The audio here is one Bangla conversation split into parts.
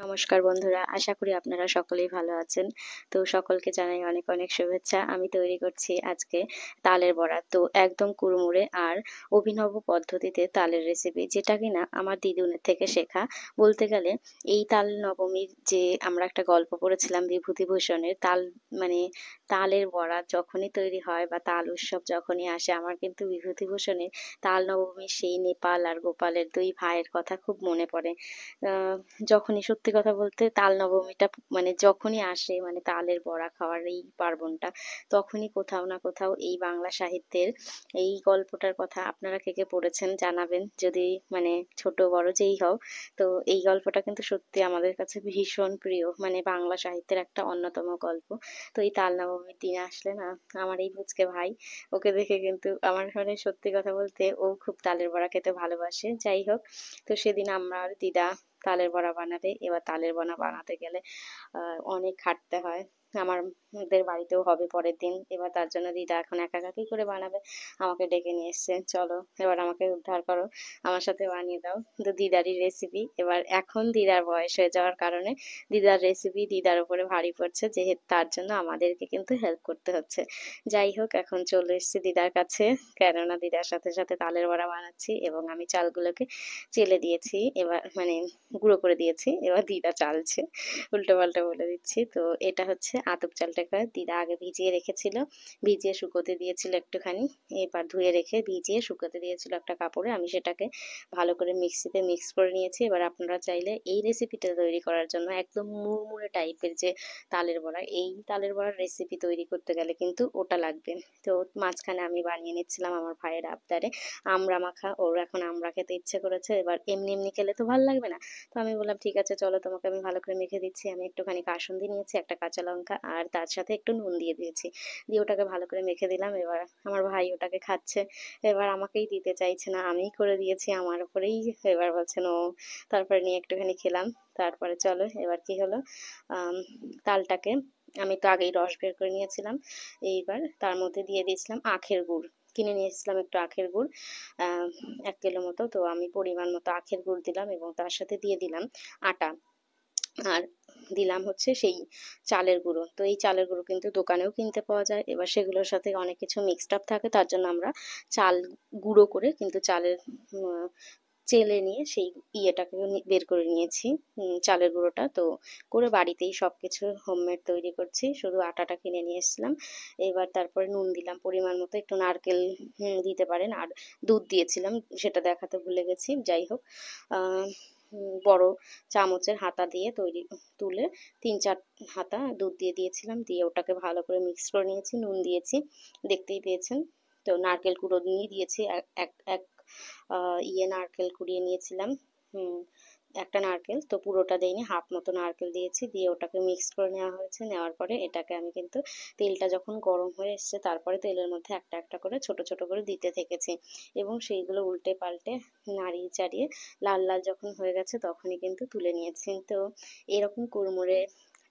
নমস্কার বন্ধুরা, আশা করি আপনারা সকলেই ভালো আছেন। তো সকলকে জানাই অনেক অনেক শুভেচ্ছা। আমি তৈরি করছি আজকে তালের বড়া। তো একদম কুড়মুড়ে আর অভিনব পদ্ধতিতে তালের রেসিপি, যেটা কিনা আমার দিদুনের থেকে শেখা। বলতে গেলে এই তাল নবমীর যে আমরা একটা গল্প পড়েছিলাম বিভূতিভূষণের, মানে তালের বড়া যখনই তৈরি হয় বা তাল উৎসব যখনই আসে, আমার কিন্তু বিভূতিভূষণের তাল নবমীর সেই নেপাল আর গোপালের দুই ভাইয়ের কথা খুব মনে পড়ে। আহ যখনই, সত্যি কথা বলতে, তাল নবমীটা মানে যখনই আসে, মানে তালের বড়া খাওয়ার এই পার্বণটা, তখনই কোথাও না কোথাও এই বাংলা সাহিত্যের এই গল্পটার কথা আপনারা কে কে পড়েছেন জানাবেন, যদি মানে ছোট বড় যেই হও। তো এই গল্পটা কিন্তু সত্যি আমাদের কাছে ভীষণ প্রিয়, মানে বাংলা সাহিত্যের একটা অন্যতম গল্প। তো এই তাল নবমীর দিন আসলে না, আমার এই পুচকে ভাই, ওকে দেখে কিন্তু আমার ঘরে, সত্যি কথা বলতে, ও খুব তালের বড়া খেতে ভালোবাসে। যাই হোক, তো সেদিন আমার দিদা তালের বড়া বানাবে। এবার তালের বড়া বানাতে গেলে অনেক খাটতে হয়। আমাদের বাড়িতেও হবে পরের দিন। এবার তার জন্য দিদা এখন একা একা কি করে বানাবে, আমাকে ডেকে নিয়ে এসছে, চলো এবার আমাকে উদ্ধার করো, আমার সাথে বানিয়ে দাও। তো দিদারই রেসিপি, এবার এখন দিদার বয়স হয়ে যাওয়ার কারণে দিদার রেসিপি দিদার উপরে ভারী পড়ছে, যেহেতু তার জন্য আমাদেরকে কিন্তু হেল্প করতে হচ্ছে। যাই হোক, এখন চলে এসেছি দিদার কাছে, কেননা দিদার সাথে সাথে তালের বড়া বানাচ্ছি এবং আমি চালগুলোকে চেলে দিয়েছি, এবার মানে গুঁড়ো করে দিয়েছি। এবার দিদা চালছে, উল্টো পাল্টা বলে দিচ্ছি। তো এটা হচ্ছে আতপ চালটাকে দিদা আগে ভিজিয়ে রেখেছিল, ভিজিয়ে শুকোতে দিয়েছিল একটুখানি। এবার ধুয়ে রেখে ভিজিয়ে শুকোতে দিয়েছিল একটা কাপড়ে। আমি সেটাকে ভালো করে মিক্সিতে মিক্স করে নিয়েছি। এবার আপনারা চাইলে এই রেসিপিটা তৈরি করার জন্য একদম মুড়মুড়ে টাইপের যে তালের বড়া, এই তালের বড়ার রেসিপি তৈরি করতে গেলে কিন্তু ওটা লাগবে। তো মাঝখানে আমি বানিয়ে নিচ্ছিলাম আমার ভাইয়ের আবদারে আমড়া মাখা। ওর এখন আমড়া খেতে ইচ্ছে করেছে, এবার এমনি এমনি খেলে তো ভালো লাগবে না। তো আমি বললাম ঠিক আছে চলো, তোমাকে আমি ভালো করে মেখে দিচ্ছি। আমি একটুখানি কাসুন্দি নিয়েছি, একটা কাঁচা লঙ্কা, আর তার সাথে একটু নুন দিয়ে দিয়েছি, দিয়ে ওটাকে ভালো করে মেখে দিলাম। এবার আমার ভাই ওটাকে খাচ্ছে, এবার আমাকেই দিতে চাইছে না, আমিই করে দিয়েছি আমার উপরেই, এবার বলছে নো। তারপরে নিয়ে একটুখানি খেলাম। তারপরে চলো, এবার কি হলো, আম, তালটাকে আমি তো আগেই রস বের করে নিয়েছিলাম, এইবার তার মধ্যে দিয়ে দিয়েছিলাম আখের গুড়। কিনে নিয়ে এসেছিলাম একটু আখের গুড়, 1 কিলো মতো। তো আমি পরিমাণ মতো আখের গুড় দিলাম এবং তার সাথে দিয়ে দিলাম আটা, আর দিলাম হচ্ছে সেই চালের গুঁড়ো। তো এই চালের গুঁড়ো কিন্তু দোকানেও কিনতে পাওয়া যায়। এবার সেগুলোর সাথে অনেক কিছু মিক্সড আপ থাকে, তার জন্য আমরা চাল গুঁড়ো করে কিন্তু চালের চেলে নিয়ে সেই ইয়েটাকে বের করে নিয়েছি, চালের গুঁড়োটা। তো করে বাড়িতেই সব কিছু হোমমেড তৈরি করছি, শুধু আটাটা কিনে নিয়ে এসেছিলাম। এবার তারপরে নুন দিলাম পরিমাণ মতো, একটু নারকেল দিতে পারেন, আর দুধ দিয়েছিলাম, সেটা দেখাতে ভুলে গেছি। যাই হোক, বড় চামচের হাতা দিয়ে তুলে 3-4 হাতা দুধ দিয়ে দিয়েছিলাম, দিয়ে ওটাকে ভালো করে মিক্স করে নিয়েছি, নুন দিয়েছি, দেখতেই পেয়েছেন। তো নারকেল কুড়ো নিয়ে দিয়েছি, এক এক এক নারকেল কুড়িয়ে নিয়েছিলাম। হুম একটা নারকেল তো পুরোটা দেইনি, হাফ মতো নারকেল দিয়েছি, দিয়ে ওটাকে মিক্স করে নেওয়া হয়েছে। নেওয়ার পরে এটাকে আমি কিন্তু তেলটা যখন গরম হয়ে এসছে, তারপরে তেলের মধ্যে একটা একটা করে ছোট ছোট করে দিতে থেকেছি এবং সেইগুলো উল্টে পাল্টে নাড়িয়ে চাড়িয়ে লাল লাল যখন হয়ে গেছে, তখনই কিন্তু তুলে নিয়েছি। তো এরকম কুড়মুড়ে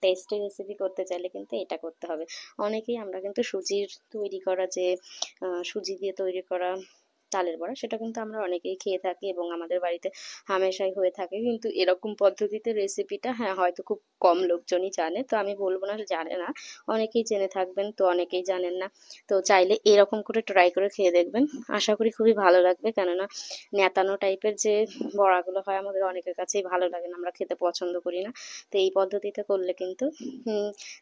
টেস্টি রেসিপি করতে চাইলে কিন্তু এটা করতে হবে। অনেকেই আমরা কিন্তু সুজির তৈরি করা যে সুজি দিয়ে তৈরি করা তালের বড়া, সেটা কিন্তু আমরা অনেকেই খেয়ে থাকি এবং আমাদের বাড়িতে হামেশাই হয়ে থাকে, কিন্তু এরকম পদ্ধতিতে রেসিপিটা, হ্যাঁ, হয়তো খুব কম লোকজনই জানে। তো আমি বলবো না জানে না, অনেকেই জেনে থাকবেন, তো অনেকেই জানেন না। তো চাইলে এরকম করে ট্রাই করে খেয়ে দেখবেন, আশা করি খুবই ভালো লাগবে। কেননা ন্যাতানো টাইপের যে বড়াগুলো হয় আমাদের অনেকের কাছেই ভালো লাগে না, আমরা খেতে পছন্দ করি না। তো এই পদ্ধতিতে করলে কিন্তু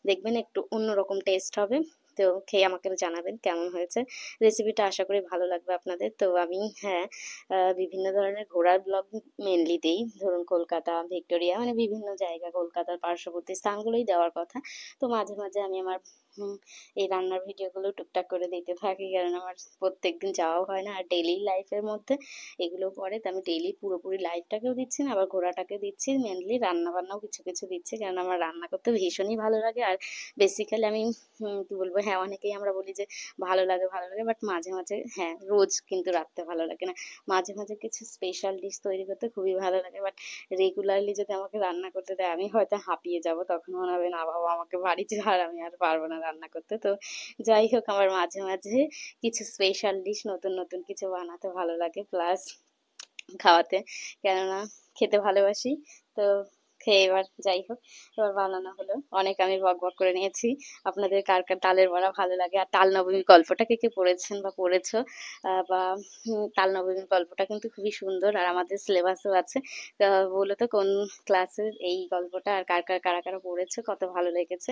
দেখবেন একটু অন্যরকম টেস্ট হবে। তো খেয়ে আমাকে জানাবেন কেমন হয়েছে রেসিপিটা, আশা করি ভালো লাগবে আপনাদের। তো আমি, হ্যাঁ, বিভিন্ন ধরনের ঘোরার ব্লগ মেনলি দিই, ধরুন কলকাতা, ভিক্টোরিয়া, মানে বিভিন্ন জায়গা, কলকাতার পার্শ্ববর্তী স্থানগুলোই দেওয়ার কথা। তো মাঝে মাঝে আমি আমার এই রান্নার ভিডিওগুলো টুকটাক করে দিতে থাকি, কারণ আমার প্রত্যেকদিন যাওয়াও হয় না, আর ডেইলি লাইফের মধ্যে এগুলো পড়ে। তো আমি ডেইলি পুরোপুরি লাইফটাকেও দিচ্ছি না, আবার ঘোরাটাকে দিচ্ছি, মেনলি রান্না বান্নাও কিছু কিছু দিচ্ছি, কারণ আমার রান্না করতে ভীষণই ভালো লাগে। আর বেসিক্যালি আমি কি বলবো, হ্যাঁ, অনেকেই আমরা বলি যে ভালো লাগে ভালো লাগে, বাট মাঝে মাঝে, হ্যাঁ, রোজ কিন্তু রাখতে ভালো লাগে না। মাঝে মাঝে কিছু স্পেশাল ডিশ তৈরি করতে খুবই ভালো লাগে, বাট রেগুলারলি যদি আমাকে রান্না করতে দেয়, আমি হয়তো হাঁপিয়ে যাব, তখন মনে হবে না বাবা আমাকে বাড়ি ছাড়, আমি আর পারবো না রান্না করতে। তো যাই হোক, আমার মাঝে মাঝে কিছু স্পেশাল ডিশ, নতুন নতুন কিছু বানাতে ভালো লাগে, প্লাস খাওয়াতে, কেননা খেতে ভালোবাসি। তো খেয়ে এবার যাই হোক, এবার বানানো হলো। অনেক আমি বকবক করে নিয়েছি। আপনাদের কার কার তালের বড়া ভালো লাগে, আর তাল নবমী গল্পটা কে কে পড়েছেন বা পড়েছো, বা তাল নবমীর গল্পটা কিন্তু খুবই সুন্দর, আর আমাদের সিলেবাসও আছে। বলো তো কোন ক্লাসের এই গল্পটা, আর কারা কারা পড়েছো, কত ভালো লেগেছে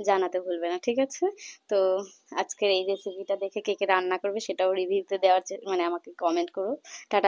জানাতে ভুলবে না, ঠিক আছে? তো আজকের এই রেসিপিটা দেখে কে কে রান্না করবে সেটাও রিভিউতে দেওয়ার মানে আমাকে কমেন্ট করো। টাটা।